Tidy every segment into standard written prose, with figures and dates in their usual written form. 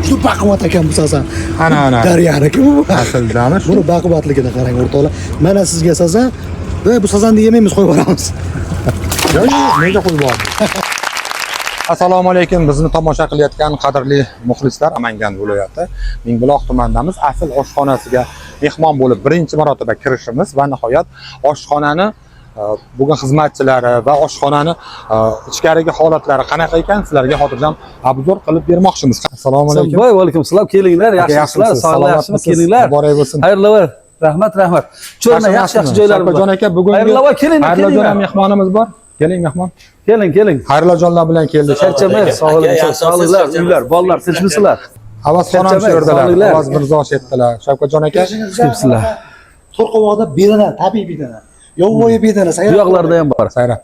Juda baquvvat ekan bu sazan. Ana. Daryaniki bu. Asldami shu. Buni baquvvatligini qarang o'rtoqlar. Mana sizga sazan va bu sazanni yemaymiz, qo'yib yuboramiz. Yo'q, nega qo'yib yubordi? Assalomu alaykum, bizni tomosha qilayotgan qadrli muxlislar, Namangan viloyati Mingbuloq tumanidamiz. Asl oshxonasiga mehmon bo'lib birinchi marotaba kirishimiz va nihoyat oshxonani bugun xizmatchilari va oshxonani ichkarigi holatlari qanaqa ekan sizlarga xotirjam obzor qilib bermoqchimiz. Assalomu alaykum. Voy, alaykum assalom. Kelinglar, yaxshilar, sog'liqsiz, kelinglar. Muborak bo'lsin. Xayrli va rahmat. Cho'rna yaxshi joylar bor. Jon aka, bugun Xayrli kelinglar. Xayrli mehmonimiz bor. Keling mehmon. Keling. Xayrli jonlar bilan keldik. Charchamay, sog'liklar, uylar, bolalar tinchmisizlar? Avaz xonam shu yerdalar. Avaz mirzosh etdilar. Shavkatjon aka, tinchmisizlar? To'rqovoqda bedana, tabiiy bedana. Yovvoyi bedana, Bu yoqlarda ham bor. Sayra.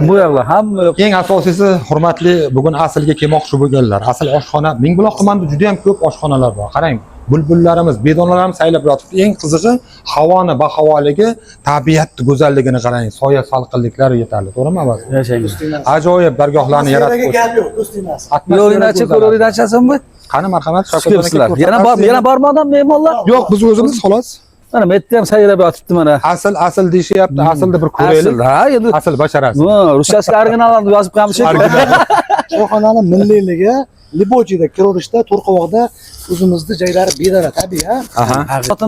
Bu yoqlar hamma. Eng asosiysi, hurmatli, bugun aslga kelmoqchi bo'lganlar. Asl oshxona Mingbuloq tumanida juda ham ko'p oshxonalar bor. Qarang, bulbullarimiz, bedonalarimiz saylab yotibdi. Eng qizig'i, havoni bahavoligi, tabiatning go'zalligini qarang, soya salqinliklari yetarli. To'g'rimi avaz? Yashaymiz. Ajoyib bargohlarni yaratib qo'ydi. Gap yo'q, ko'stinmas. Yo'lini achasizmi? Qani marhamat, Shukrsizlar. Yana bormi odam mehmonlar? Yo'q, biz o'zimiz xolos. Mana bu yerda ham sayrab yotibdi mana. Asl deyishyapti. Aslda bir ko'raylik. Ha, endi Asl basharasi. Ruschasiga originallarni yozib qo'yamiz. Oshxonaning milliyligi Libochida kirishda To'rqovoqda o'zimizning joylari bedana, tabiiy, ha.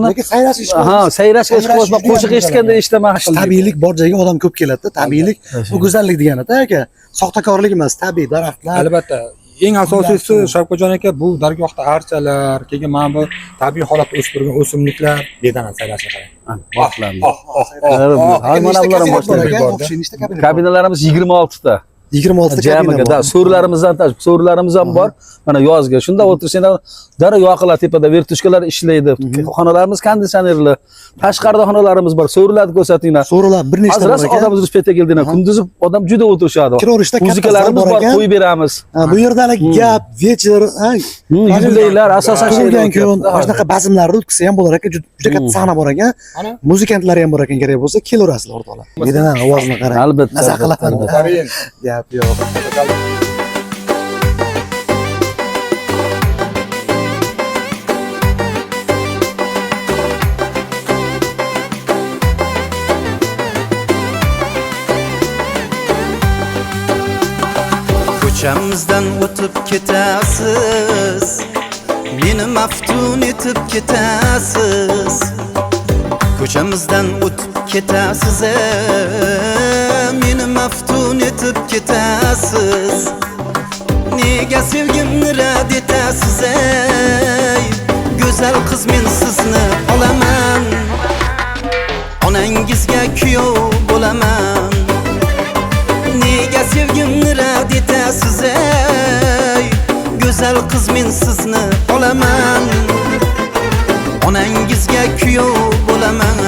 Lekin sayrash ish. Sayrashga chiqib qo'shiq eshitganda eshitaman. Tabiiylik bor joyga odam ko'p keladi-da. Tabiiylik bu go'zallik degani-da aka. Soxtakorlik emas, tabiiy daraxtlar. Albatta. Eng asosiysi Shavkatjon aka, bu dargohda archalar, keyin mana bu tabiiy holatda o'sib turgan o'simliklar bedana sayrashga qarang. Mana bular ham boshlangan. Kabinalarimiz 26 ta. 26 ta kabina bor. So'rlarimiz ham bor. Mana yozga. Shunda o'tirsanglar, dara yoqilar tepada vertushkalar ishlaydi. Xonalarimiz konditsionerli. Tashqarida xonalarimiz bor. So'rlarni ko'rsatinglar. So'rlar bir nechta bor ekan. Odam respetga keldilar. Kunduzi odam juda o'tirishadi. Kirishda muzikalarimiz bor, qo'yib beramiz. Bu yerda gap, вечер, yubileylar asosan shaydan keyin shunaqa bazmlarni o'tkazsa ham bo'lar ekan. Juda katta sahna bor ekan. Muzikantlar ham bor ekan, kerak bo'lsa kelaverasizlar o'rtoqlar. Bedana ovozini qarang. Albatta. Maza qilaman. Gap yo'q. Ko'chamizdan o'tib ketasiz, meni maftun etib ketasiz. Ko'chamizdan o'tib ketasiz, meni maftun etib ketasiz. Nega sevgimni rad etasiz, go'zal qiz, men sizni olaman, onangizga kuyov bo'laman. Nega sevgimni rad etasiz, go'zal qiz, men sizni olaman, onangizga kuyov bo'laman.